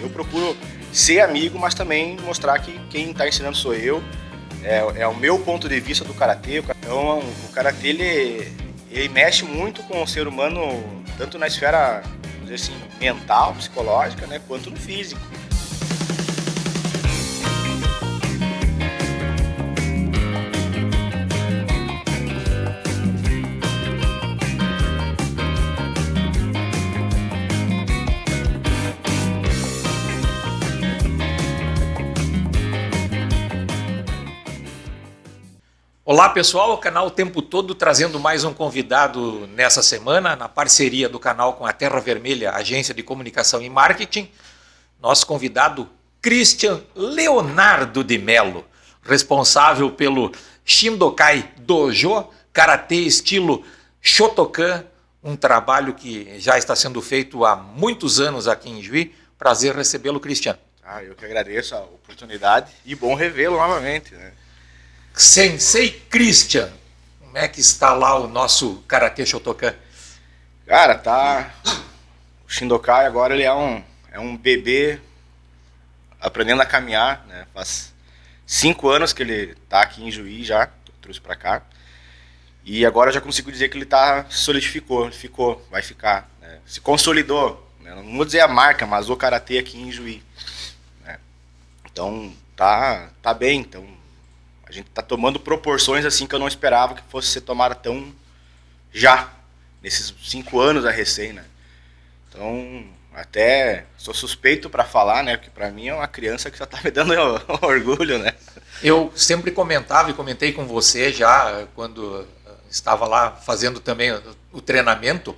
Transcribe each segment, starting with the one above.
eu procuro ser amigo, mas também mostrar que quem está ensinando sou eu. É o meu ponto de vista do karatê. Então, o karatê ele mexe muito com o ser humano, tanto na esfera, vamos dizer assim, mental, psicológica, né, quanto no físico. Olá pessoal, o canal o Tempo Todo trazendo mais um convidado nessa semana, na parceria do canal com a Terra Vermelha, Agência de Comunicação e Marketing. Nosso convidado, Christian Leonardo de Mello, responsável pelo Shindokai Dojo, Karatê estilo Shotokan, um trabalho que já está sendo feito há muitos anos aqui em Juí. Prazer recebê-lo, Christian. Eu que agradeço a oportunidade e bom revê-lo novamente, né? Sensei Christian, como é que está lá o nosso Karatê Shotokan? Cara, tá... O Shindokai agora ele é um bebê aprendendo a caminhar, né? Faz 5 anos que ele tá aqui em Juí já, trouxe pra cá. E agora eu já consigo dizer que ele vai ficar, né? Se consolidou, né? Não vou dizer a marca, mas o Karatê aqui em Juí, né? Então, tá bem, então... A gente está tomando proporções assim que eu não esperava que fosse ser tomada tão já, nesses 5 anos a recém, né? Então, até sou suspeito para falar, né? Porque para mim é uma criança que só está me dando orgulho, né? Eu sempre comentava e comentei com você já, quando estava lá fazendo também o treinamento,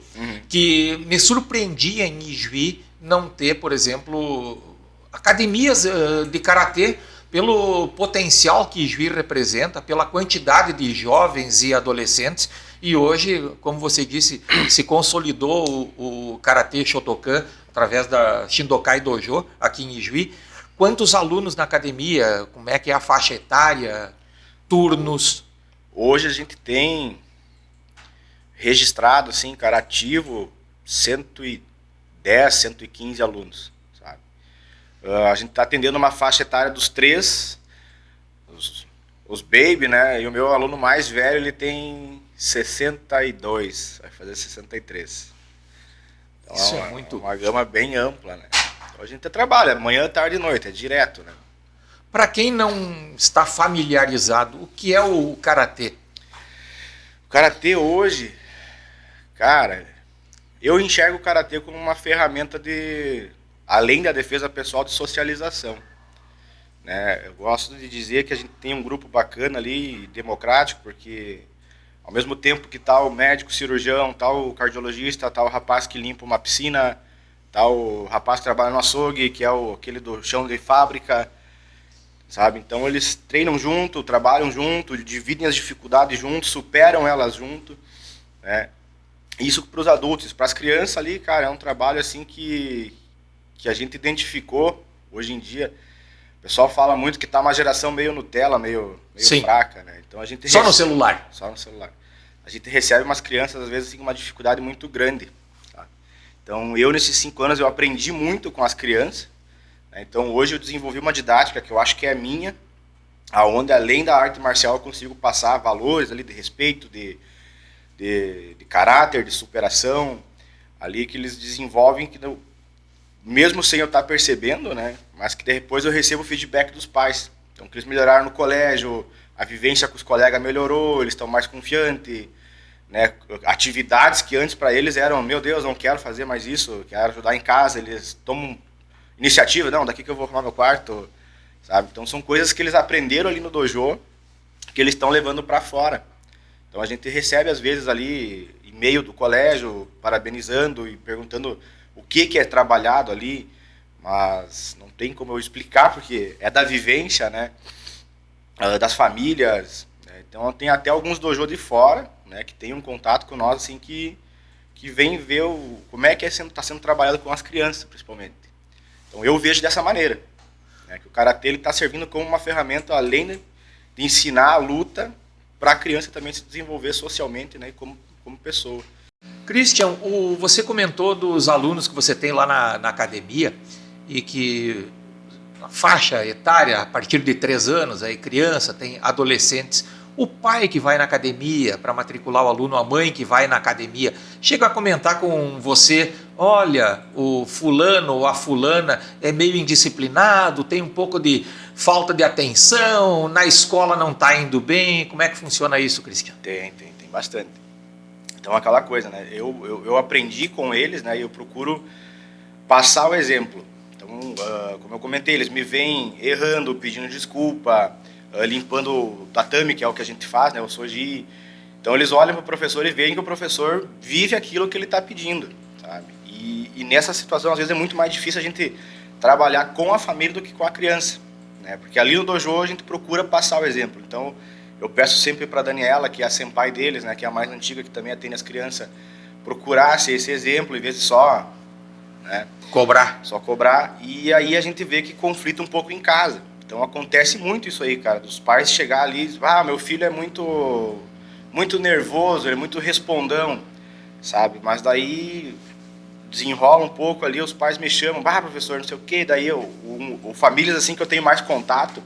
que me surpreendia em Ijuí não ter, por exemplo, academias de karatê, pelo potencial que Juí representa, pela quantidade de jovens e adolescentes. E hoje, como você disse, se consolidou o Karatê Shotokan através da Shindokai Dojo aqui em Juí. Quantos alunos na academia? Como é que é a faixa etária? Turnos? Hoje a gente tem registrado, assim, cara, ativo, 110, 115 alunos. A gente está atendendo uma faixa etária dos 3, os baby, né? E o meu aluno mais velho, ele tem 62, vai fazer 63. Então Isso é muito... uma gama bem ampla, né? Então a gente trabalha manhã, tarde e noite, é direto, né? Para quem não está familiarizado, o que é o Karatê? O Karatê hoje, cara, eu enxergo o Karatê como uma ferramenta de... além da defesa pessoal, de socialização, né? Eu gosto de dizer que a gente tem um grupo bacana ali, democrático, porque ao mesmo tempo que tá o médico cirurgião, tá o cardiologista, tá o rapaz que limpa uma piscina, tá o rapaz que trabalha no açougue, que é aquele do chão de fábrica, sabe? Então eles treinam junto, trabalham junto, dividem as dificuldades junto, superam elas junto, né? Isso para os adultos. Para as crianças ali, cara, é um trabalho assim que a gente identificou hoje em dia. O pessoal fala muito que tá uma geração meio Nutella, meio fraca, né? Então a gente no celular. Só no celular. A gente recebe umas crianças, às vezes, assim, com uma dificuldade muito grande. Tá? Então eu, nesses 5 anos, eu aprendi muito com as crianças, né? Então hoje eu desenvolvi uma didática que eu acho que é minha, aonde além da arte marcial eu consigo passar valores ali de respeito, de caráter, de superação, ali que eles desenvolvem, que não, mesmo sem eu estar percebendo, né, mas que depois eu recebo o feedback dos pais. Então, que eles melhoraram no colégio, a vivência com os colegas melhorou, eles estão mais confiantes, né, atividades que antes para eles eram, meu Deus, não quero fazer mais isso, quero ajudar em casa, eles tomam iniciativa, não, daqui que eu vou arrumar meu quarto, sabe? Então, são coisas que eles aprenderam ali no dojo, que eles estão levando para fora. Então, a gente recebe, às vezes, ali, e-mail do colégio, parabenizando e perguntando o que é trabalhado ali, mas não tem como eu explicar, porque é da vivência, né, das famílias, né? Então tem até alguns dojo de fora, né, que tem um contato com nós, assim, que vem ver como é que está sendo trabalhado com as crianças, principalmente. Então eu vejo dessa maneira, né, que o Karatê está servindo como uma ferramenta, além de ensinar a luta, para a criança também se desenvolver socialmente, né, como pessoa. Christian, você comentou dos alunos que você tem lá na academia e que a faixa etária, a partir de 3 anos, aí criança, tem adolescentes, o pai que vai na academia para matricular o aluno, a mãe que vai na academia, chega a comentar com você, olha, o fulano ou a fulana é meio indisciplinado, tem um pouco de falta de atenção, na escola não está indo bem, como é que funciona isso, Cristian? Tem bastante. Então, aquela coisa, né? Eu aprendi com eles, né? E eu procuro passar o exemplo. Então, como eu comentei, eles me veem errando, pedindo desculpa, limpando o tatame, que é o que a gente faz, né? O soji. Então, eles olham para o professor e veem que o professor vive aquilo que ele está pedindo, sabe? E nessa situação, às vezes, é muito mais difícil a gente trabalhar com a família do que com a criança, né? Porque ali no dojo a gente procura passar o exemplo. Então, eu peço sempre para a Daniela, que é a senpai deles, né, que é a mais antiga, que também atende as crianças, procurar ser esse exemplo, em vez de só, né, só cobrar. E aí a gente vê que conflita um pouco em casa. Então acontece muito isso aí, cara, dos pais chegar ali e dizer, meu filho é muito nervoso, ele é muito respondão, sabe? Mas daí desenrola um pouco ali, os pais me chamam, professor, não sei o quê, daí famílias assim que eu tenho mais contato,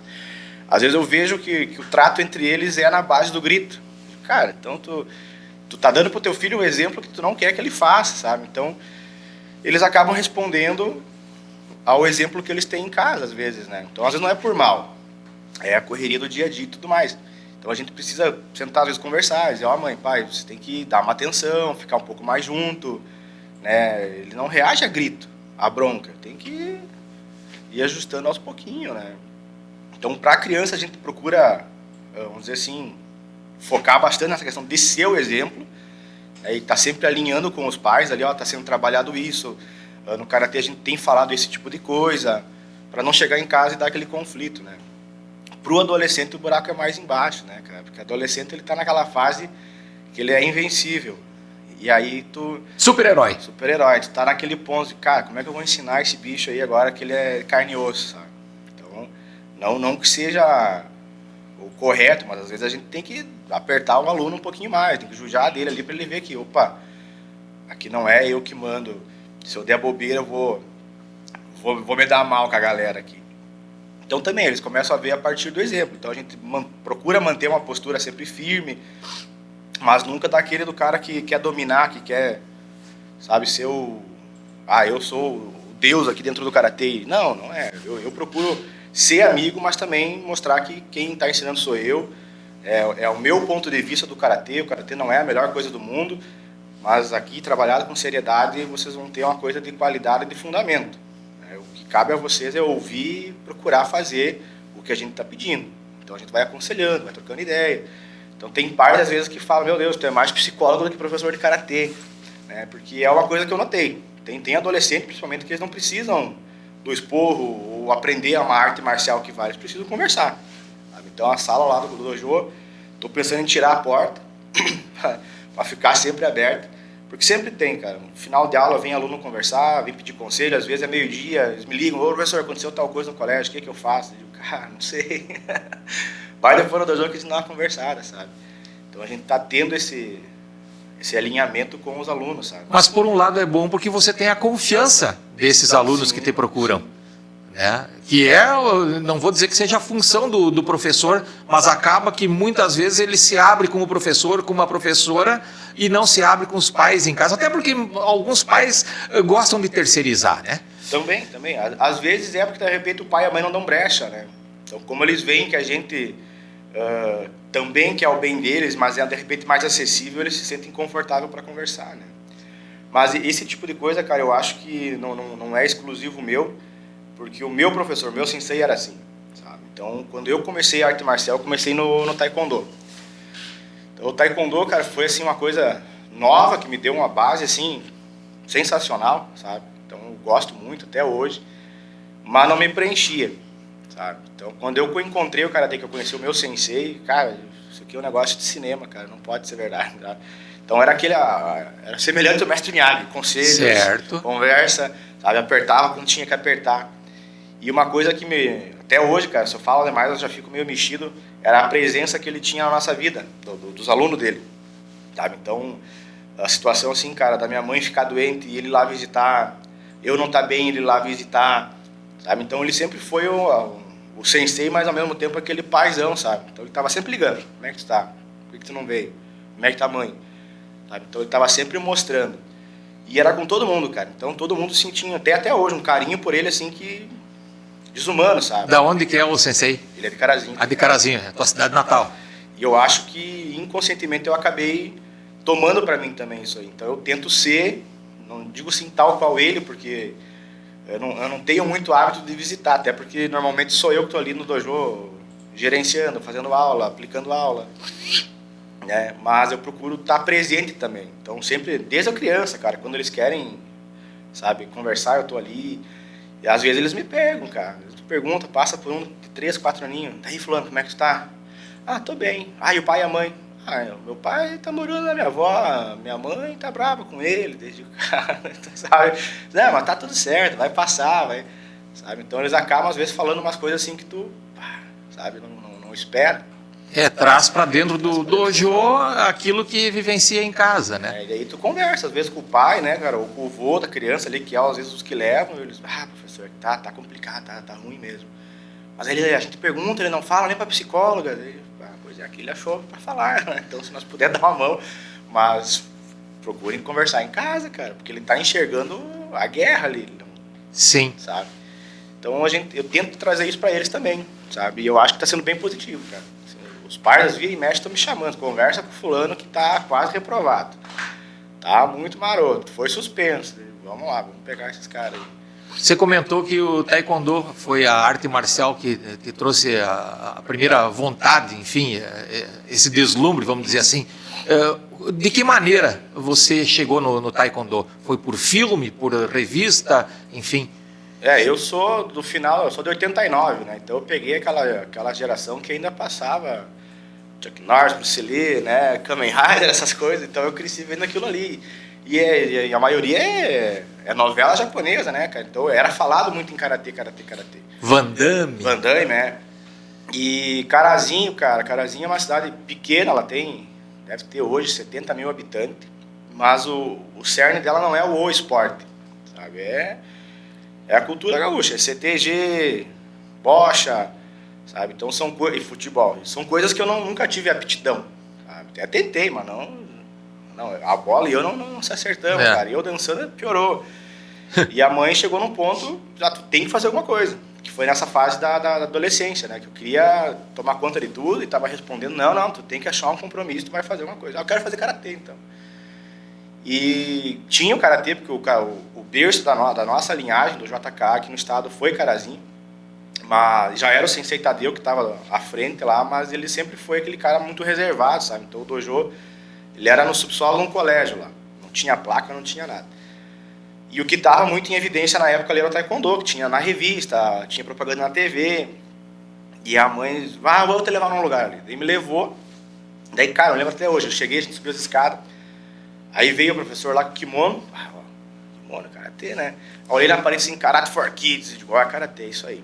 às vezes eu vejo que o trato entre eles é na base do grito. Cara, então tu tá dando pro teu filho um exemplo que tu não quer que ele faça, sabe? Então, eles acabam respondendo ao exemplo que eles têm em casa, às vezes, né? Então, às vezes não é por mal, é a correria do dia a dia e tudo mais. Então, a gente precisa sentar, às vezes, conversar, dizer, mãe, pai, você tem que dar uma atenção, ficar um pouco mais junto, né? Ele não reage a grito, a bronca, tem que ir ajustando aos pouquinhos, né? Então, para a criança, a gente procura, vamos dizer assim, focar bastante nessa questão de ser o exemplo, e tá sempre alinhando com os pais, ali, tá sendo trabalhado isso, no karatê a gente tem falado esse tipo de coisa, para não chegar em casa e dar aquele conflito, né? Pro adolescente o buraco é mais embaixo, né, cara? Porque o adolescente ele tá naquela fase que ele é invencível. E aí tu... Super-herói. Tu tá naquele ponto de, cara, como é que eu vou ensinar esse bicho aí agora que ele é carne e osso, sabe? Não que seja o correto, mas às vezes a gente tem que apertar o aluno um pouquinho mais, tem que judiar dele ali para ele ver que, opa, aqui não é eu que mando, se eu der bobeira eu vou me dar mal com a galera aqui. Então também eles começam a ver a partir do exemplo, então a gente procura manter uma postura sempre firme, mas nunca daquele do cara que quer dominar, que quer, sabe, ser eu sou o Deus aqui dentro do karatê. Não é, eu procuro ser amigo, mas também mostrar que quem está ensinando sou eu, é o meu ponto de vista do karatê. O karatê não é a melhor coisa do mundo, mas aqui, trabalhado com seriedade, vocês vão ter uma coisa de qualidade e de fundamento. O que cabe a vocês é ouvir e procurar fazer o que a gente está pedindo. Então a gente vai aconselhando, vai trocando ideia. Então tem pais, às vezes, que falam, meu Deus, tu é mais psicólogo do que professor de karatê, né? Porque é uma coisa que eu notei. Tem adolescente, principalmente, que eles não precisam do esporro ou aprender uma arte marcial que vale, eles precisam conversar, sabe? Então a sala lá do dojo, estou pensando em tirar a porta para ficar sempre aberta, porque sempre tem, cara, no final de aula vem aluno conversar, vem pedir conselho, às vezes é meio-dia, eles me ligam, ô professor, aconteceu tal coisa no colégio, o que eu faço? Eu digo, cara, não sei. Vai depois no dojo que a gente dá uma conversada, sabe? Então a gente está tendo esse alinhamento com os alunos, sabe? Mas por um lado é bom porque você tem a confiança desses alunos que te procuram, né? Que não vou dizer que seja a função do professor, mas acaba que muitas vezes ele se abre com o professor, com uma professora, e não se abre com os pais em casa, até porque alguns pais gostam de terceirizar, né? Também. Às vezes é porque de repente o pai e a mãe não dão brecha, né? Então como eles veem que a gente também quer o bem deles, mas é de repente mais acessível, eles se sentem confortáveis para conversar, né? Mas esse tipo de coisa, cara, eu acho que não é exclusivo meu, porque o meu professor, meu sensei era assim, sabe? Então, quando eu comecei a arte marcial, eu comecei no taekwondo. Então, o taekwondo, cara, foi assim uma coisa nova, que me deu uma base, assim, sensacional, sabe? Então, eu gosto muito até hoje, mas não me preenchia, sabe? Então, quando eu encontrei o karatê, que eu conheci o meu sensei, cara, isso aqui é um negócio de cinema, cara, não pode ser verdade, sabe? Então, era semelhante ao mestre Miyagi, conselhos, certo, conversa, sabe? Apertava quando tinha que apertar. E uma coisa que até hoje, cara, se eu falo demais, eu já fico meio mexido, era a presença que ele tinha na nossa vida, dos alunos dele, sabe? Então, a situação assim, cara, da minha mãe ficar doente e ele lá visitar, eu não tá bem, ele lá visitar, sabe? Então ele sempre foi o sensei, mas ao mesmo tempo aquele paizão, sabe? Então ele tava sempre ligando, como é que tu tá? Por que tu não veio? Como é que tá a mãe? Sabe? Então ele tava sempre mostrando. E era com todo mundo, cara. Então todo mundo sentia, até hoje, um carinho por ele, assim, que desumano, sabe? Da onde que é o sensei? Ele é de Carazinho. A de Carazinho, é a tua cidade natal. E eu acho que inconscientemente eu acabei tomando pra mim também isso aí. Então eu tento ser, não digo assim tal qual ele, porque eu não tenho muito hábito de visitar, até porque normalmente sou eu que tô ali no dojo gerenciando, fazendo aula, aplicando aula. Mas eu procuro estar presente também. Então sempre, desde a criança, cara, quando eles querem, sabe, conversar, eu tô ali. E às vezes eles me pegam, cara. Tu pergunta, passa por um de 3, 4 aninhos. Daí, fulano, como é que tu tá? Ah, tô bem. Ah, e o pai e a mãe? Ah, meu pai tá morando na minha avó, minha mãe tá brava com ele, desde o cara, sabe? Não, mas tá tudo certo, vai passar, vai, sabe? Então eles acabam, às vezes, falando umas coisas assim que tu, sabe, não espera. Traz pra dentro do dojo aquilo que vivencia em casa, né? E daí tu conversa, às vezes, com o pai, né, cara, ou com o vô da criança ali, que é, às vezes, os que levam, e eles, professor, tá complicado, tá ruim mesmo. Mas aí a gente pergunta, ele não fala nem pra psicóloga, daí, pois é, aqui ele achou pra falar, né? Então se nós puder dar uma mão, mas procurem conversar em casa, cara, porque ele tá enxergando a guerra ali. Sim. Sabe? Então eu tento trazer isso pra eles também, sabe? E eu acho que tá sendo bem positivo, cara. Assim, os pais vira e mexe estão me chamando, conversa com o fulano que tá quase reprovado. Tá muito maroto, foi suspenso. Vamos lá, vamos pegar esses caras aí. Você comentou que o taekwondo foi a arte marcial que trouxe a primeira vontade, enfim, esse deslumbre, vamos dizer assim. De que maneira você chegou no taekwondo? Foi por filme, por revista, enfim? Eu sou do final, eu sou de 89, né? Então eu peguei aquela geração que ainda passava Chuck Norris, Bruce Lee, né? Kamen Rider, essas coisas. Então eu cresci vendo aquilo ali. E a maioria é novela japonesa, né, cara? Então era falado muito em karatê. Van Damme. Van Damme, né? E Carazinho, cara. Carazinho é uma cidade pequena, ela deve ter hoje 70 mil habitantes. Mas o cerne dela não é o esporte, sabe? É a cultura gaúcha, é CTG, bocha, sabe? Então são coisas, e futebol. São coisas que eu nunca tive aptidão, sabe? Até tentei, mas não, a bola e eu não se acertamos, cara. E eu dançando piorou. E a mãe chegou num ponto, já tu tem que fazer alguma coisa. Que foi nessa fase da adolescência, né? Que eu queria tomar conta de tudo e tava respondendo, não, tu tem que achar um compromisso, tu vai fazer uma coisa. Eu quero fazer karatê, então. E tinha o karatê, porque o berço da nossa linhagem, do JK, aqui no estado, foi Carazinho. Mas já era o Sensei Tadeu que estava à frente lá, mas ele sempre foi aquele cara muito reservado, sabe? Então o dojo, ele era no subsolo de um colégio lá. Não tinha placa, não tinha nada. E o que estava muito em evidência na época ali era o taekwondo, que tinha na revista, tinha propaganda na TV. E a mãe, vou te levar num lugar ali. Daí me levou. Daí, cara, eu lembro até hoje, eu cheguei, a gente subiu as escadas. Aí veio o professor lá com o kimono. Kimono, karatê, né? Eu olhei na parede assim, Karate for Kids. Eu digo, karatê, isso aí.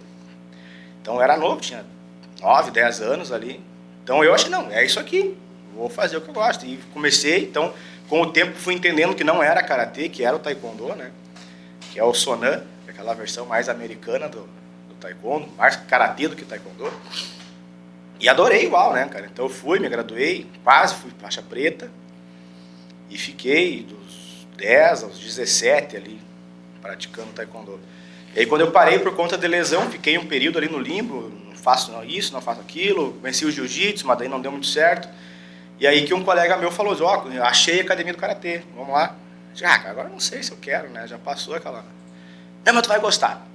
Então eu era novo, tinha 9, 10 anos ali. Então eu achei, não, é isso aqui. Vou fazer o que eu gosto. E comecei, então, com o tempo fui entendendo que não era karatê, que era o taekwondo, né? Que é o Sonan, que é aquela versão mais americana do taekwondo, mais karatê do que taekwondo. E adorei igual, né, cara? Então eu fui, me graduei, quase fui faixa preta. E fiquei dos 10 aos 17 ali, praticando taekwondo. E aí quando eu parei por conta de lesão, fiquei um período ali no limbo, não faço isso, não faço aquilo, comecei o jiu-jitsu, mas daí não deu muito certo. E aí que um colega meu falou, achei a academia do karatê, vamos lá. Eu disse, agora não sei se eu quero, né, já passou aquela... Não, mas tu vai gostar.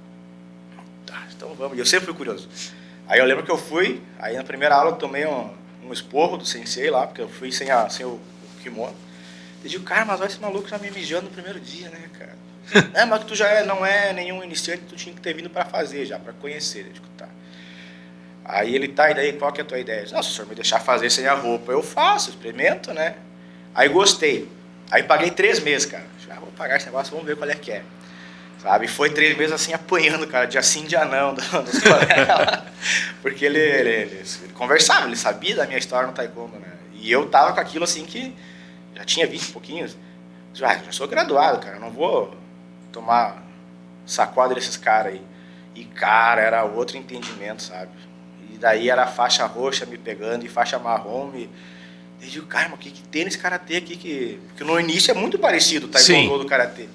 Tá, então vamos, e eu sempre fui curioso. Aí eu lembro que eu fui, aí na primeira aula eu tomei um esporro do sensei lá, porque eu fui sem o kimono. Eu digo, cara, mas vai esse maluco já me mijando no primeiro dia, né, cara? Mas tu já não é nenhum iniciante, tu tinha que ter vindo pra fazer já, pra conhecer. Eu digo, tá. Aí ele, e daí, qual que é a tua ideia? Não, se o senhor me deixar fazer sem a roupa, eu faço, experimento, né? Aí gostei. Aí paguei 3 meses, cara. Já vou pagar esse negócio, vamos ver qual é que é. Sabe? Foi 3 meses assim, apanhando, cara, dia sim, dia não, dos colegas lá. Porque ele conversava, ele sabia da minha história no taekwondo, né? E eu tava com aquilo assim que já tinha 20 e pouquinhos. Já sou graduado, cara, não vou tomar sacola desses caras aí. E, cara, era outro entendimento, sabe? E daí era faixa roxa me pegando e faixa marrom me... Eu digo, cara, mas o que tem nesse karatê aqui que... Porque no início é muito parecido o taekwondo do karatê.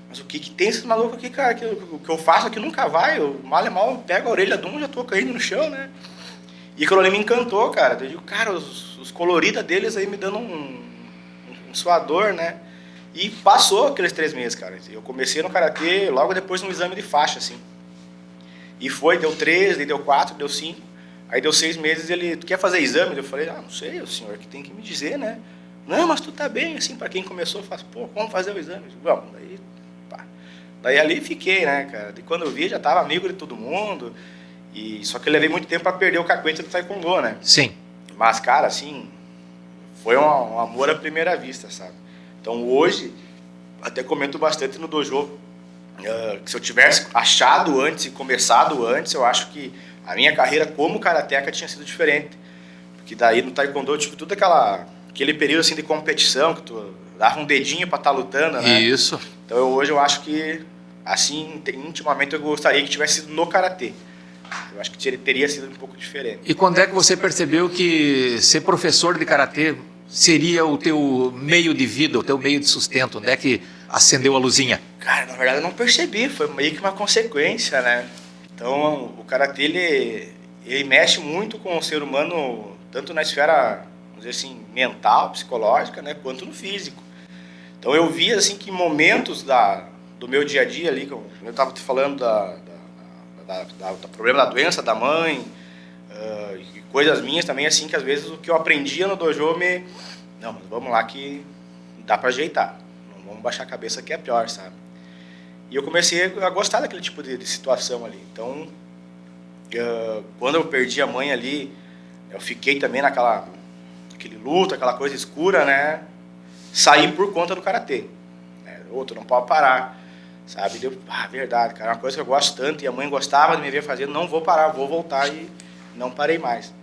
Mas o que tem esses malucos aqui, cara, que eu faço aqui nunca vai. Eu mal e mal pego a orelha de um, já tô caindo no chão, né? E aquilo ali me encantou, cara. Eu digo, cara, os coloridos deles aí me dando um suador, né? E passou aqueles 3 meses, cara. Eu comecei no karatê logo depois de um exame de faixa, assim. E foi, deu 3, deu 4, deu 5. Aí deu 6 meses, ele, tu quer fazer exame? Eu falei, não sei, o senhor que tem que me dizer, né? Não, mas tu tá bem, assim, pra quem começou, faz, pô, vamos fazer o exame. Eu digo, vamos, daí, pá. Daí ali fiquei, né, cara? E quando eu vi, já tava amigo de todo mundo. E só que eu levei muito tempo pra perder o cacuete do taekwondo, né? Sim. Mas, cara, assim, foi um amor à primeira vista, sabe? Então hoje, até comento bastante no dojo, que se eu tivesse achado antes e começado antes, eu acho que a minha carreira como karateca tinha sido diferente. Porque daí no taekwondo eu tive tudo aquele período assim de competição, que tu dava um dedinho pra estar lutando, né? Isso. Então hoje eu acho que, assim, intimamente eu gostaria que tivesse sido no karatê. Eu acho que teria sido um pouco diferente. E quando é que você percebeu que ser professor de karatê seria o teu meio de vida, o teu meio de sustento? Onde é que acendeu a luzinha? Cara, na verdade eu não percebi, foi meio que uma consequência, né? Então o karatê ele mexe muito com o ser humano, tanto na esfera, vamos dizer assim, mental, psicológica, né, quanto no físico. Então eu vi assim que momentos do meu dia a dia ali, como eu estava te falando do problema da doença da mãe, e coisas minhas também, assim, que às vezes o que eu aprendia no dojo não, mas vamos lá que dá pra ajeitar, não vamos baixar a cabeça que é pior, sabe? E eu comecei a gostar daquele tipo de situação ali. Então, quando eu perdi a mãe ali, eu fiquei também aquele luto, aquela coisa escura, né? Saí por conta do karatê, né? Outro não pode parar, sabe? Deu, verdade, cara, é uma coisa que eu gosto tanto e a mãe gostava de me ver fazendo, não vou parar, vou voltar, e não parei mais.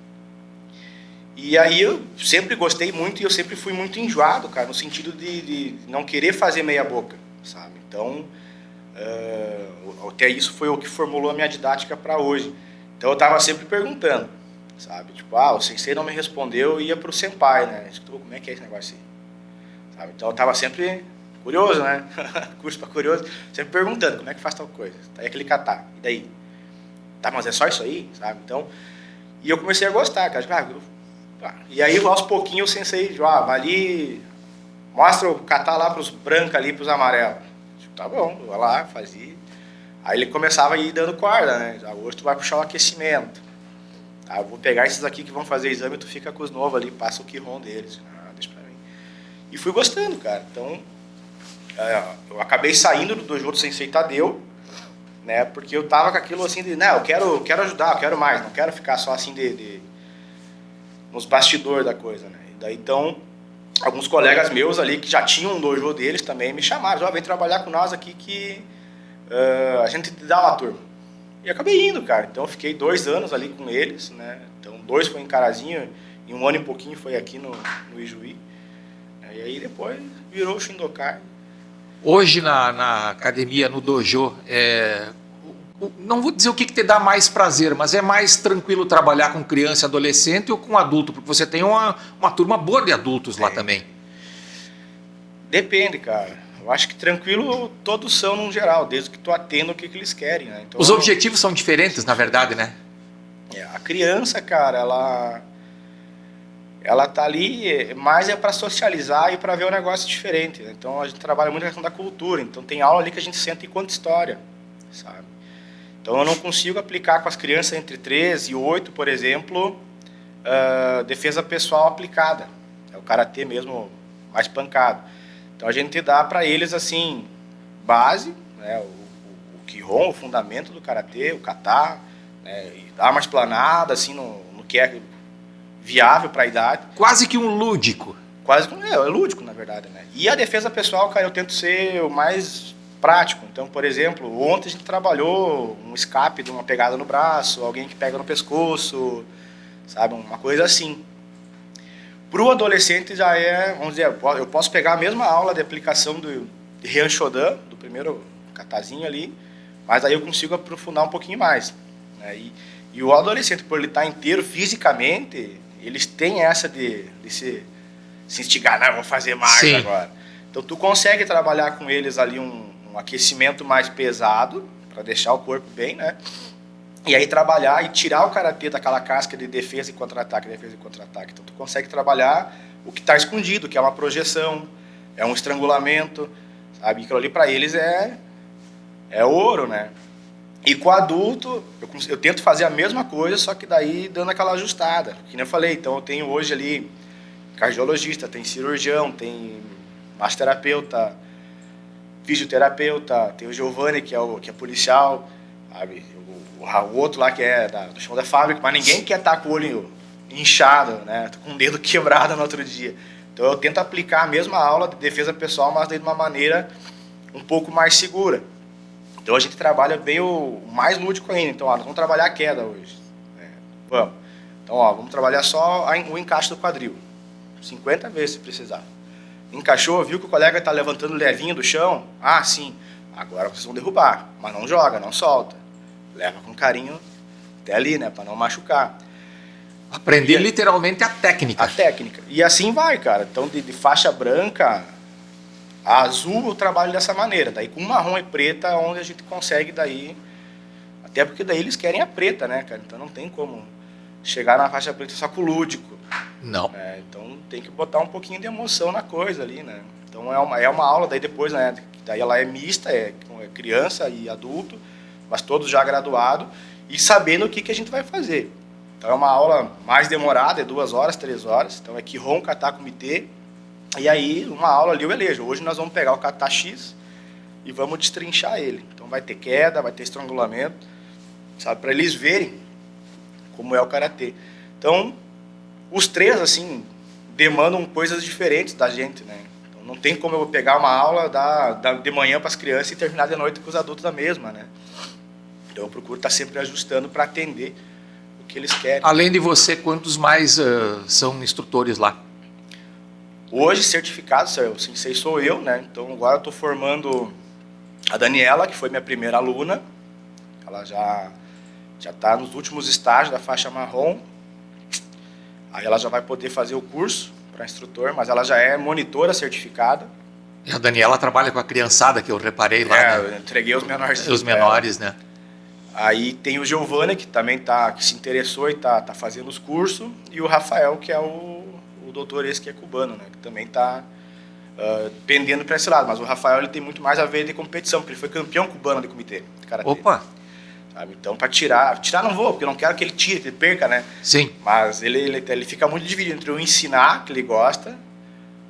E aí eu sempre gostei muito e eu sempre fui muito enjoado, cara, no sentido de não querer fazer meia boca, sabe? Então, até isso foi o que formulou a minha didática para hoje. Então eu tava sempre perguntando, sabe? Tipo, o sensei não me respondeu, eu ia pro senpai, né? Como é que é esse negócio aí? Sabe? Então eu tava sempre curioso, né? Curso para curioso, sempre perguntando como é que faz tal coisa. Daí aquele kata, e daí? Tá, mas é só isso aí, sabe? Então, e eu comecei a gostar, cara. E aí aos pouquinhos o sensei, vai ali, mostra o kata lá pros brancos ali, pros amarelos. Tá bom, eu ia lá, fazia. Aí ele começava a ir dando corda, né? Hoje tu vai puxar o aquecimento. Eu vou pegar esses aqui que vão fazer exame, tu fica com os novos ali, passa o Kihon deles. Deixa pra mim. E fui gostando, cara. Então, eu acabei saindo do dojo do Sensei Tadeu, né? Porque eu tava com aquilo assim de, não, eu quero ajudar, eu quero mais, não quero ficar só assim nos bastidores da coisa, né? E daí, então, alguns colegas meus ali que já tinham um dojo deles também me chamaram, vem trabalhar com nós aqui que a gente te dá uma turma. E acabei indo, cara. Então eu fiquei 2 anos ali com eles, né? Então 2 foi em Carazinho e 1 ano e pouquinho foi aqui no Ijuí. E aí depois virou o Shindokai. Hoje na academia, no dojo, não vou dizer o que te dá mais prazer, mas é mais tranquilo trabalhar com criança e adolescente ou com adulto? Porque você tem uma turma boa de adultos lá também. Depende, cara. Eu acho que tranquilo todos são no geral, desde que tu atenda o que eles querem, né? Então, os objetivos são diferentes, na verdade, né? A criança, cara, ela tá ali, mais é para socializar e para ver um negócio diferente, né? Então a gente trabalha muito a questão da cultura, então tem aula ali que a gente senta e conta história, sabe? Então eu não consigo aplicar com as crianças entre 3 e 8, por exemplo, defesa pessoal aplicada. É o karatê mesmo mais pancado. Então a gente dá para eles assim, base, né, o Kihon, o fundamento do karatê, o kata, né, e dá uma explanada assim no que é viável para a idade. Quase que um lúdico. Quase que é lúdico, na verdade, né? E a defesa pessoal, cara, eu tento ser o mais prático. Então, por exemplo, ontem a gente trabalhou um escape de uma pegada no braço, alguém que pega no pescoço, sabe, uma coisa assim. Para o adolescente já vamos dizer, eu posso pegar a mesma aula de aplicação de Ryan Shodan, do primeiro katazinho ali, mas aí eu consigo aprofundar um pouquinho mais, né? E o adolescente, por ele estar inteiro fisicamente, eles têm essa de se instigar, não, vou fazer mais Sim. agora. Então tu consegue trabalhar com eles ali um aquecimento mais pesado, para deixar o corpo bem, né? E aí trabalhar e tirar o karatê daquela casca de defesa e contra-ataque, defesa e contra-ataque. Então tu consegue trabalhar o que está escondido, que é uma projeção, é um estrangulamento, sabe? Aquilo ali para eles é ouro, né? E com o adulto, eu tento fazer a mesma coisa, só que daí dando aquela ajustada. Que nem eu falei, então eu tenho hoje ali cardiologista, tem cirurgião, tem massoterapeuta, fisioterapeuta, tem o Giovanni, que é policial, sabe? O outro lá que é do chão da fábrica, mas ninguém quer estar com o olho inchado, né? Tô com o dedo quebrado no outro dia. Então eu tento aplicar a mesma aula de defesa pessoal, mas de uma maneira um pouco mais segura. Então a gente trabalha bem o mais lúdico ainda. Então, nós vamos trabalhar a queda hoje. Vamos. Então, vamos trabalhar só o encaixe do quadril. 50 vezes se precisar. Encaixou, viu que o colega está levantando levinho do chão? Ah, sim. Agora vocês vão derrubar. Mas não joga, não solta. Leva com carinho até ali, né? Para não machucar. Aprender literalmente a técnica. A técnica. E assim vai, cara. Então, de faixa branca a azul, eu trabalho dessa maneira. Daí com marrom e preta, onde a gente consegue daí... Até porque daí eles querem a preta, né, cara? Então não tem como chegar na faixa preta só com o lúdico. Não. Então tem que botar um pouquinho de emoção na coisa ali, né? Então é uma aula daí depois, né? Daí ela é mista, é criança e adulto, mas todos já graduados e sabendo o que a gente vai fazer. Então é uma aula mais demorada, é 2 horas, 3 horas. Então é Kihon, Kata, Kumite. E aí, uma aula ali eu elejo. Hoje nós vamos pegar o Kata X e vamos destrinchar ele. Então vai ter queda, vai ter estrangulamento, sabe? Para eles verem como é o Karatê. Então, os três, assim, demandam coisas diferentes da gente, né? Então não tem como eu pegar uma aula de manhã para as crianças e terminar de noite com os adultos da mesma, né? Então eu procuro estar sempre ajustando para atender o que eles querem. Além de você, quantos mais são instrutores lá? Hoje, certificado, o sensei sou eu, né? Então, agora eu estou formando a Daniela, que foi minha primeira aluna. Ela já está nos últimos estágios da faixa marrom. Aí ela já vai poder fazer o curso para instrutor, mas ela já é monitora certificada. E a Daniela trabalha com a criançada, que eu reparei lá. Né? Eu entreguei os menores. Os menores, né? Aí tem o Giovanni, que também que se interessou e tá fazendo os cursos. E o Rafael, que é o doutor esse que é cubano, né? Que também está pendendo para esse lado. Mas o Rafael ele tem muito mais a ver de competição, porque ele foi campeão cubano de comitê. De karatê. Opa! Sabe? Então, para tirar não vou, porque eu não quero que ele tire, que ele perca, né? Sim. Mas ele fica muito dividido entre o ensinar, que ele gosta,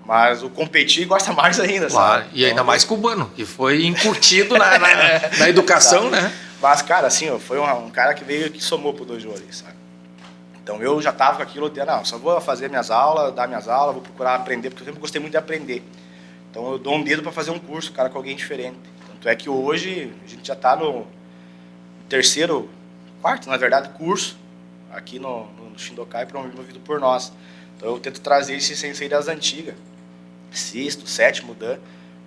mas o competir gosta mais ainda, claro. Sabe? E ainda mais cubano, que foi incutido na educação, né? Mas, cara, assim, foi um cara que veio que somou pro dojo ali, sabe? Então eu já tava com aquilo de, não, só vou fazer minhas aulas, dar minhas aulas, vou procurar aprender, porque eu sempre gostei muito de aprender. Então eu dou um dedo para fazer um curso, cara, com alguém diferente. Tanto é que hoje a gente já tá no quarto, na verdade, curso, aqui no Shindokai, promovido por nós. Então eu tento trazer esse sensei das antigas, 6º, 7º Dan,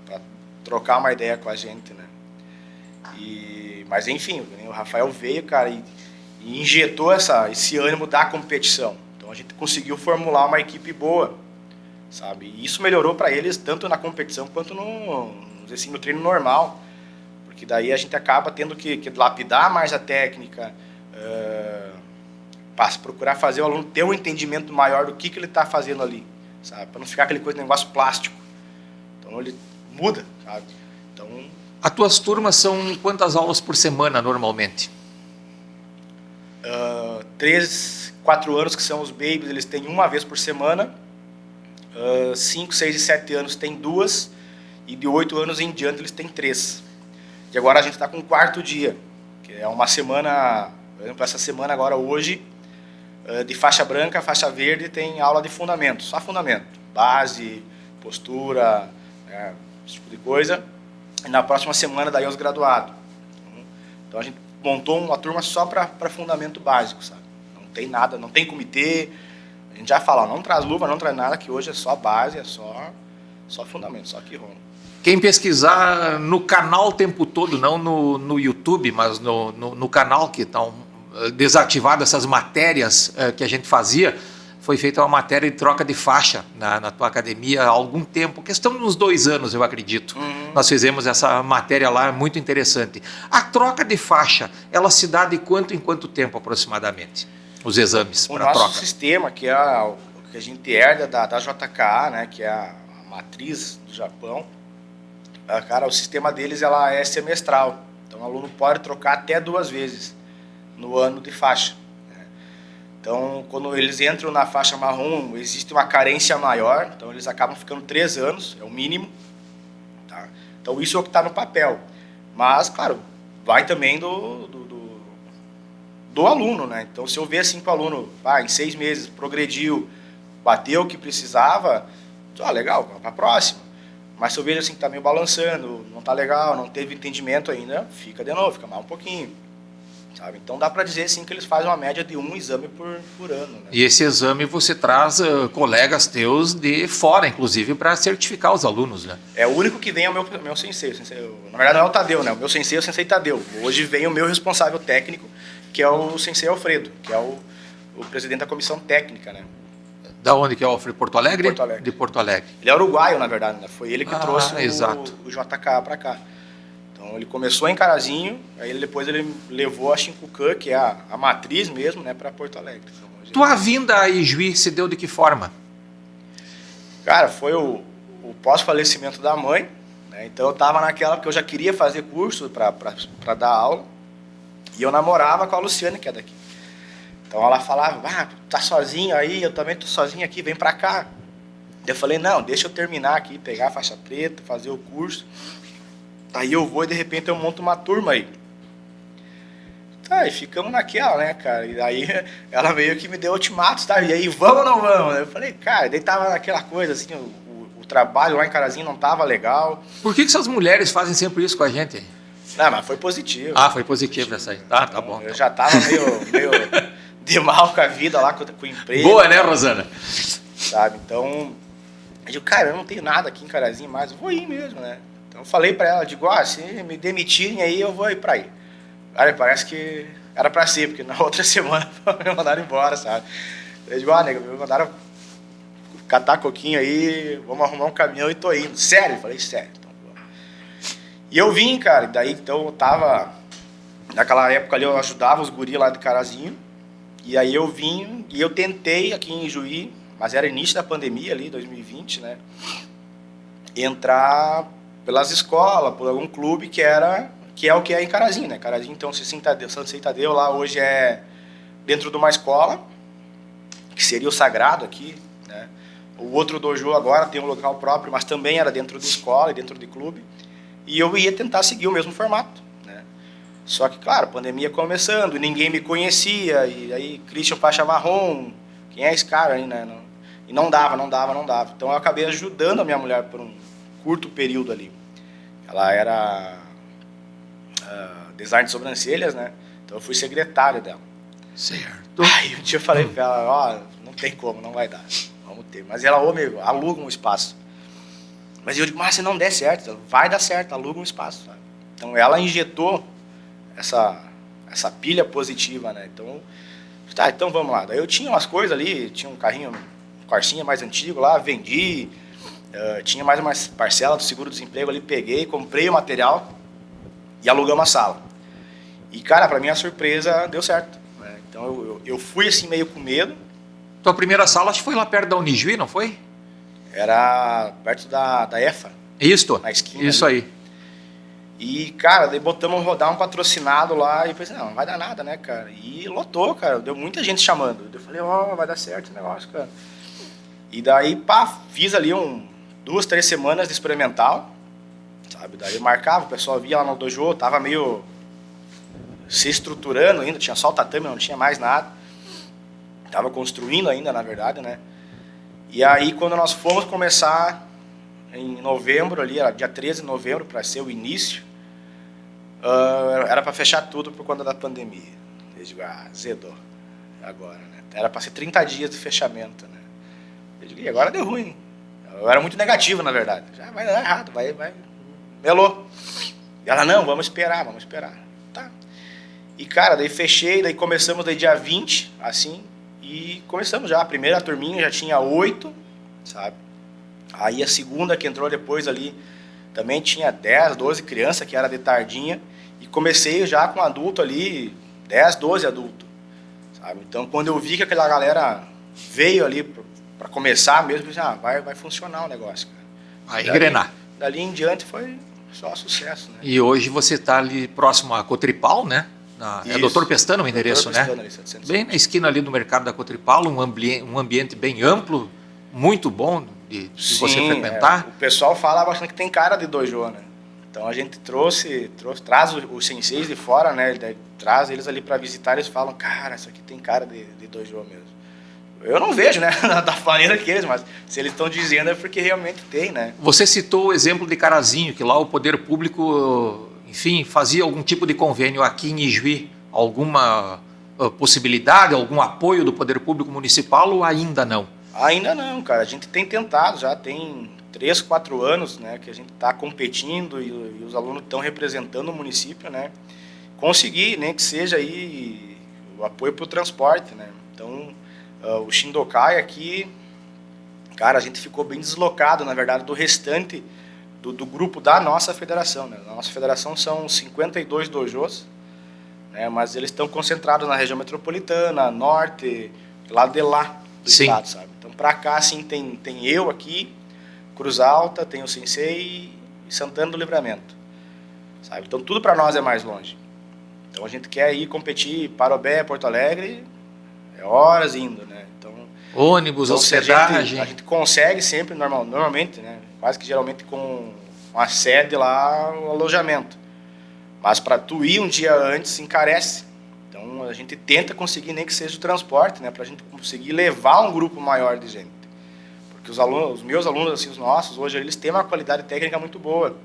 para trocar uma ideia com a gente, né? Mas enfim, o Rafael veio, cara, e injetou esse ânimo da competição. Então a gente conseguiu formular uma equipe boa, sabe? E isso melhorou para eles tanto na competição quanto no treino normal, porque daí a gente acaba tendo que lapidar mais a técnica, para procurar fazer o aluno ter um entendimento maior do que ele está fazendo ali, sabe? Para não ficar aquele negócio plástico. Então ele muda, sabe? Então, as tuas turmas são quantas aulas por semana normalmente? 3, 4 anos, que são os babies, eles têm uma vez por semana. 5, 6 e 7 anos tem 2. E de 8 anos em diante eles têm 3. E agora a gente está com o 4º dia, que é uma semana, por exemplo, essa semana agora, hoje, de faixa branca, faixa verde, tem aula de fundamento, só fundamento. Base, postura, esse tipo de coisa. E na próxima semana daí os graduados. Então a gente montou uma turma só para fundamento básico, sabe? Não tem nada, não tem comitê. A gente já fala, não traz luva, não traz nada, que hoje é só base, é só fundamento, só Kihon. Quem pesquisar no canal o tempo todo, não no YouTube, mas no canal que estão desativadas essas matérias que a gente fazia, foi feita uma matéria de troca de faixa na tua academia há algum tempo, questão de uns 2 anos, eu acredito. Nós fizemos essa matéria lá, muito interessante. A troca de faixa, ela se dá de quanto em quanto tempo aproximadamente? Os exames para troca? O nosso sistema, que é o que a gente herda da JKA, né, que é a matriz do Japão, cara, o sistema deles ela é semestral. Então o aluno pode trocar até 2 vezes no ano de faixa. Então, quando eles entram na faixa marrom, existe uma carência maior, então eles acabam ficando 3 anos, é o mínimo. Tá? Então, isso é o que está no papel. Mas, claro, vai também do aluno, né? Então, se eu ver assim que o aluno, em 6 meses, progrediu, bateu o que precisava, legal, vamos para a próxima. Mas se eu vejo assim que está meio balançando, não está legal, não teve entendimento ainda, fica de novo, fica mais um pouquinho. Sabe? Então dá para dizer assim, que eles fazem uma média de 1 exame por ano. Né? E esse exame você traz colegas teus de fora, inclusive, para certificar os alunos, né? É o único que vem é o meu sensei. Na verdade não é o Tadeu, né? O meu sensei é o sensei Tadeu. Hoje vem o meu responsável técnico, que é o sensei Alfredo, que é o presidente da comissão técnica, né? Da onde que é o Alfredo? Porto Alegre? Porto Alegre. De Porto Alegre. Ele é uruguaio, na verdade, né? Foi ele que trouxe o JK para cá. Então ele começou em Carazinho, aí depois ele levou a Shinkukan, que é a matriz mesmo, né, para Porto Alegre. Então, tua vinda a Ijuí se deu de que forma? Cara, foi o pós-falecimento da mãe, né? Então eu tava naquela, porque eu já queria fazer curso para dar aula, e eu namorava com a Luciane, que é daqui. Então ela falava, tá sozinho aí, eu também tô sozinho aqui, vem pra cá. Eu falei, não, deixa eu terminar aqui, pegar a faixa preta, fazer o curso. Aí eu vou e de repente eu monto uma turma aí. Tá, e ficamos naquela, né, cara? E aí ela meio que me deu ultimatos, tá? E aí, vamos ou não vamos? Eu falei, cara, daí tava naquela coisa, assim, o trabalho lá em Carazinho não tava legal. Por que essas mulheres fazem sempre isso com a gente? Não, mas foi positivo. Foi positivo essa aí. Tá bom. Eu já tava meio de mal com a vida lá, com o emprego. Boa, né, Rosana? Sabe, então... Eu digo, cara, eu não tenho nada aqui em Carazinho mais, eu vou ir mesmo, né? Então eu falei pra ela, digo, se me demitirem aí, eu vou ir pra aí. Cara, parece que era pra ser, porque na outra semana me mandaram embora, sabe? Eu digo, nega, me mandaram catar coquinho aí, vamos arrumar um caminhão e tô indo. Sério? Eu falei, sério. Então, e eu vim, cara, e daí então eu tava... Naquela época ali eu ajudava os guris lá de Carazinho, e aí eu vim, e eu tentei aqui em Juí, mas era início da pandemia ali, 2020, né? Entrar pelas escolas, por algum clube que é o que é em Carazinho, né? Carazinho, então, São Tadeu lá hoje é dentro de uma escola, que seria o Sagrado aqui, né? O outro dojo agora tem um local próprio, mas também era dentro de escola e dentro de clube. E eu ia tentar seguir o mesmo formato, né? Só que, claro, pandemia começando, ninguém me conhecia, e aí Christian Faixa Marrom, quem é esse cara aí, né? E não dava. Então eu acabei ajudando a minha mulher por um curto período ali. Ela era design de sobrancelhas, né? Então eu fui secretário dela. Certo. Aí um dia eu falei pra ela, não tem como, não vai dar. Vamos ter. Mas ela, meu, aluga um espaço. Mas eu digo, mas se não der certo, ela, vai dar certo, aluga um espaço. Sabe? Então ela injetou essa pilha positiva, né? Então, então vamos lá. Daí eu tinha umas coisas ali, tinha um carrinho, Corsinha mais antigo lá, vendi, tinha mais uma parcela do seguro-desemprego ali, peguei, comprei o material e alugamos a sala. E, cara, pra minha surpresa, deu certo. Né? Então eu fui assim meio com medo. Tua primeira sala acho que foi lá perto da Unijuí, não foi? Era perto da EFA. Isso, na esquina. Isso ali. aí. E, cara, daí botamos rodar um patrocinado lá e pensei, não vai dar nada, né, cara? E lotou, cara, deu muita gente chamando. Eu falei, vai dar certo o negócio, cara. E daí, fiz ali 2, 3 semanas de experimental, sabe? Daí eu marcava, o pessoal via lá no dojo, tava meio se estruturando ainda, tinha só o tatame, não tinha mais nada. Tava construindo ainda, na verdade, né? E aí, quando nós fomos começar em novembro, ali, era dia 13 de novembro, para ser o início, era para fechar tudo por conta da pandemia. Eu digo, zedou, agora, né? Era para ser 30 dias de fechamento, né? Eu digo, e agora deu ruim. Eu era muito negativo, na verdade. Já vai dar errado, vai. Melou. E ela, não, vamos esperar. Tá. E, cara, daí fechei, daí começamos daí dia 20, assim, e começamos já. A primeira turminha já tinha 8, sabe? Aí a segunda que entrou depois ali também tinha 10, 12 crianças, que era de tardinha. E comecei já com adulto ali, 10, 12 adultos, sabe? Então, quando eu vi que aquela galera veio ali para começar mesmo, eu disse, vai funcionar o negócio, cara. Vai engrenar. Dali em diante foi só sucesso, né? E hoje você está ali próximo à Cotripal, né? É Doutor Pestana o endereço, Pestana, né? Ali, 700. Bem na esquina ali do mercado da Cotripal, um ambiente bem amplo, muito bom de você frequentar. O pessoal fala bastante que tem cara de dojo, né? Então a gente traz os senseis de fora, né? Traz eles ali para visitar, eles falam, cara, isso aqui tem cara de dojo mesmo. Eu não vejo, né, da maneira que eles, mas se eles estão dizendo é porque realmente tem, né? Você citou o exemplo de Carazinho, que lá o poder público, enfim, fazia algum tipo de convênio. Aqui em Ijuí, alguma possibilidade, algum apoio do poder público municipal ou ainda não? Ainda não, cara. A gente tem tentado, já tem 3, 4 anos, né, que a gente está competindo e os alunos estão representando o município, né? Conseguir, nem que seja aí o apoio para o transporte, né? Então, o Shindokai aqui, cara, a gente ficou bem deslocado, na verdade, do restante do grupo da nossa federação, né? Na nossa federação são 52 dojos, né? Mas eles estão concentrados na região metropolitana, norte, lado de lá do estado, sabe? Então, para cá, assim, tem eu aqui, Cruz Alta, tem o Sensei e Santana do Livramento, sabe? Então, tudo para nós é mais longe. Então, a gente quer ir competir Parobé, Porto Alegre, é horas indo, né? Então, ônibus, hospedagem. A gente consegue sempre, normalmente, né? Quase que geralmente com a sede lá, o alojamento. Mas para tu ir um dia antes, encarece. Então, a gente tenta conseguir nem que seja o transporte, né? Para a gente conseguir levar um grupo maior de gente. Porque os meus alunos, assim, os nossos, hoje, eles têm uma qualidade técnica muito boa.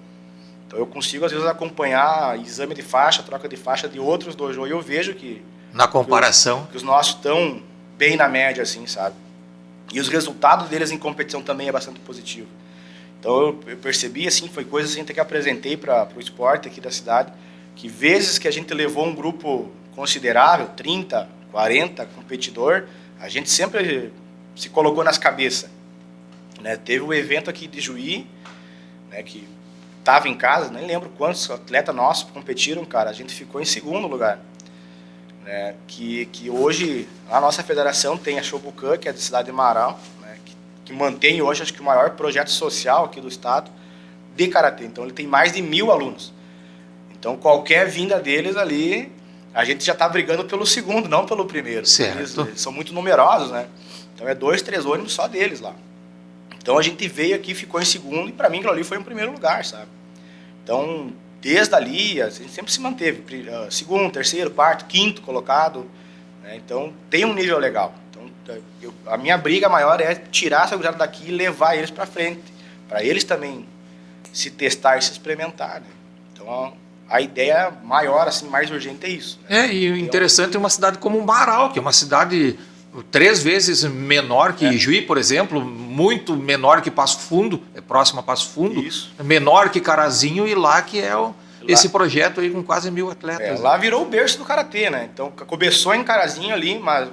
Então, eu consigo, às vezes, acompanhar exame de faixa, troca de faixa de outros dojos, e eu vejo que... Na comparação... Que os nossos estão bem na média, assim, sabe? E os resultados deles em competição também é bastante positivo. Então, eu percebi, assim, foi coisa assim, que apresentei para o esporte aqui da cidade, que vezes que a gente levou um grupo considerável, 30, 40 competidor, a gente sempre se colocou nas cabeças. Né? Teve um evento aqui de Juí, né, que estava em casa, nem lembro quantos atletas nossos competiram, cara, a gente ficou em segundo lugar. Né? Que hoje a nossa federação tem a Shobukan, que é da cidade de Marau, né? que mantém hoje, acho que o maior projeto social aqui do estado de Karatê. Então ele tem mais de 1.000 alunos. Então qualquer vinda deles ali, a gente já está brigando pelo segundo, não pelo primeiro. Eles são muito numerosos, né? Então é 2, 3 ônibus só deles lá. Então a gente veio aqui, ficou em segundo, e para mim aquilo ali foi em primeiro lugar, sabe? Então, desde ali, a gente sempre se manteve, segundo, terceiro, quarto, quinto colocado, né? Então tem um nível legal. Então, a minha briga maior é tirar essa gurizada daqui e levar eles para frente, para eles também se testar e se experimentar, né? Então, a ideia maior, assim, mais urgente é isso. Né? E o interessante é uma cidade como Marau, que é uma cidade 3 vezes menor que Ijuí, por exemplo, muito menor que Passo Fundo, é próximo a Passo Fundo, isso. Menor que Carazinho, e lá que é esse projeto aí com quase 1.000 atletas. Lá virou o berço do Karatê, né? Então, começou em Carazinho ali, mas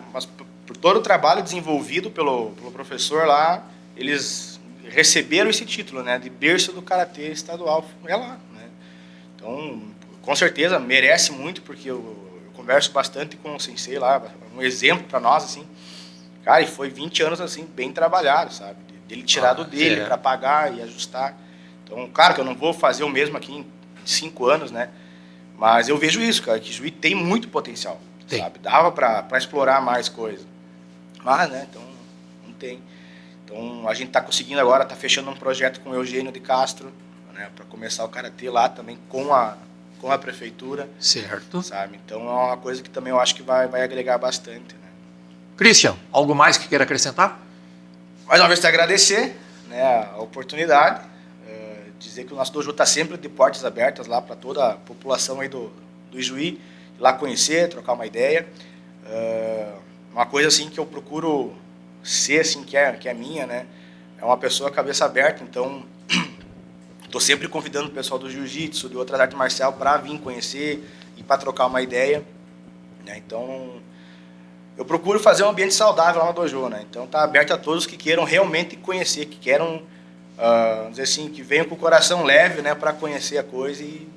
por todo o trabalho desenvolvido pelo professor lá, eles receberam esse título, né? De berço do Karatê estadual. É lá, né? Então, com certeza, merece muito, porque eu converso bastante com o sensei lá, um exemplo para nós, assim. Cara, e foi 20 anos, assim, bem trabalhado, sabe? Dele tirar do dele para pagar e ajustar. Então, claro que eu não vou fazer o mesmo aqui em 5 anos, né? Mas eu vejo isso, cara, que Juí tem muito potencial, sabe? Dava para explorar mais coisa. Mas, né, então, não tem. Então, a gente tá conseguindo agora, tá fechando um projeto com o Eugênio de Castro, né, para começar o Karatê lá também com a prefeitura. Certo. Sabe? Então, é uma coisa que também eu acho que vai agregar bastante, né? Christian, algo mais que queira acrescentar? Mais uma vez, te agradecer, né, a oportunidade, dizer que o nosso dojo está sempre de portas abertas lá para toda a população aí do Ijuí, ir lá conhecer, trocar uma ideia. Uma coisa assim que eu procuro ser, assim, que é minha, né? é uma pessoa cabeça aberta, então estou sempre convidando o pessoal do jiu-jitsu, de outras artes marciais, para vir conhecer e para trocar uma ideia, né? Então, eu procuro fazer um ambiente saudável lá no dojo, né? Então, tá aberto a todos que queiram realmente conhecer, que queiram, vamos dizer assim, que venham com o coração leve, né, para conhecer a coisa e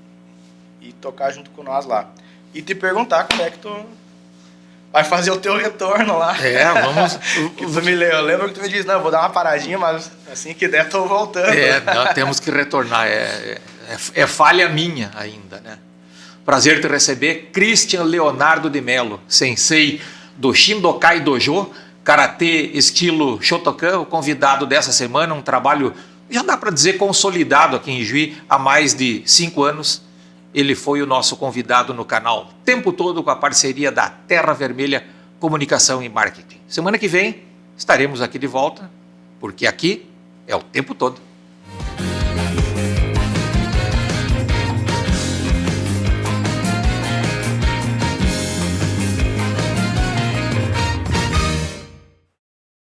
tocar junto com nós lá. E te perguntar como é que tu vai fazer o teu retorno lá. Vamos... Eu lembro que tu me disse, não, eu vou dar uma paradinha, mas assim que der, tô voltando. Nós temos que retornar. É falha minha ainda, né? Prazer te receber, Christian Leonardo de Mello, sensei do Shindokai Dojo, Karatê estilo Shotokan, o convidado dessa semana, um trabalho, já dá para dizer, consolidado aqui em Juí há mais de 5 anos. Ele foi o nosso convidado no canal o tempo todo com a parceria da Terra Vermelha Comunicação e Marketing. Semana que vem estaremos aqui de volta, porque aqui é o tempo todo.